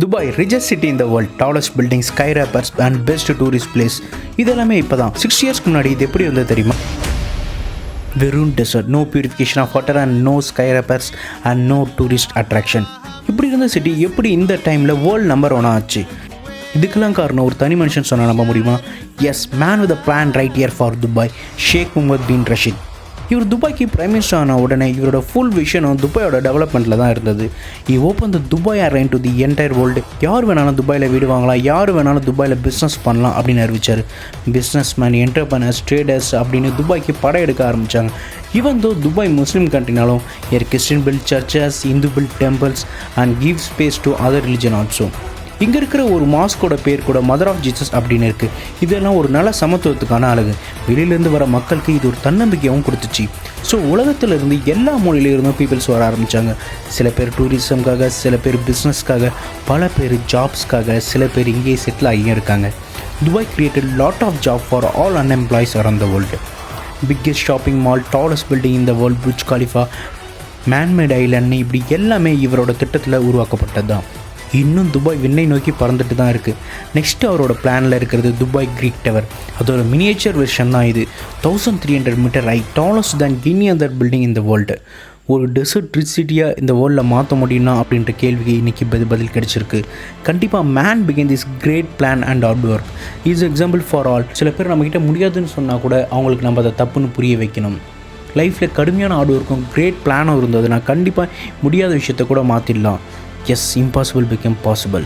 Dubai richest city in the world, tallest buildings, skyscrapers and best tourist place. இதெல்லாமே இப்போதான் 6 இயர்ஸ்க்கு முன்னாடி இது எப்படி வந்தது தெரியுமா? வெறும் desert, no purification of water and no skyscrapers and no tourist attraction. இப்படி இருந்த சிட்டி எப்படி இந்த டைமில் வேர்ல்டு நம்பர் 1 ஆச்சு? இதுக்கெல்லாம் காரணம் ஒரு தனி மனுஷன் சொன்னால் நம்ப முடியுமா? Yes, man with a plan right here for Dubai, Sheikh Mohammed bin Rashid. இவர் துபாய்க்கு பிரைம் மினிஸ்டர் ஆன உடனே இவரோட ஃபுல் விஷனும் துபாயோட டெவலப்மெண்ட்டில் தான் இருந்தது. Open the Dubai airline to the entire world. யார் வேணாலும் துபாயில் வீடு வாங்கலாம், யார் வேணாலும் துபாயில் பிஸ்னஸ் பண்ணலாம் அப்படின்னு அறிவிச்சார். பிஸ்னஸ் மேன், என்டர்பிரனர்ஸ், ட்ரேடர்ஸ் அப்படின்னு துபாய்க்கு படையெடுக்க ஆரம்பித்தாங்க. ஈவன் தோ துபாய் முஸ்லீம் கண்ட்ரினாலும் Christian build churches, Hindu build temples and give space to other religion also. இங்கே இருக்கிற ஒரு மாஸ்கோட பேர் கூட மதர் ஆஃப் ஜீசஸ் அப்படின்னு இருக்குது. இதெல்லாம் ஒரு நல்ல சமத்துவத்துக்கான அழகு. வெளியிலேருந்து வர மக்களுக்கு இது ஒரு தன்னம்பிக்கையாகவும் கொடுத்துச்சு. ஸோ உலகத்தில் இருந்து எல்லா மொழியிலிருந்தும் பீப்புள்ஸ் வர ஆரம்பித்தாங்க. சில பேர் டூரிசம்காக, சில பேர் பிஸ்னஸ்க்காக, பல பேர் ஜாப்ஸ்க்காக, சில பேர் இங்கேயே செட்டில் ஆகியும் இருக்காங்க. Dubai created lot of job for all unemploys around the world. Biggest shopping mall, tallest building in the world, Burj Khalifa, manmade island, இப்படி எல்லாமே இவரோட திட்டத்தில் உருவாக்கப்பட்டது தான். இன்னும் துபாய் விண்ணை நோக்கி பறந்துட்டு தான் இருக்குது. நெக்ஸ்ட்டு அவரோட பிளானில் இருக்கிறது துபாய் கிரீக் டவர். அதோட மினியேச்சர் வெர்ஷன் தான் இது. 1300 metre high, tallest than any other building இந்த வேர்ல்டு. ஒரு டெசர்ட் ரிச் சிட்டியாக இந்த வேர்ல்டில் மாற்ற முடியும்னா அப்படின்ற கேள்விக்கு இன்றைக்கி பதில் கிடச்சிருக்கு. கண்டிப்பாக man begin this great plan and hard work is example for all. சில பேர் நம்மக்கிட்ட முடியாதுன்னு சொன்னால் கூட அவங்களுக்கு நம்ம அதை தப்புன்னு புரிய வைக்கணும். லைஃப்பில் கடுமையான ஹார்ட் ஒர்க்கும் கிரேட் பிளானும் இருந்ததுன்னா கண்டிப்பாக முடியாத விஷயத்த கூட மாற்றிடலாம். Yes, impossible became possible.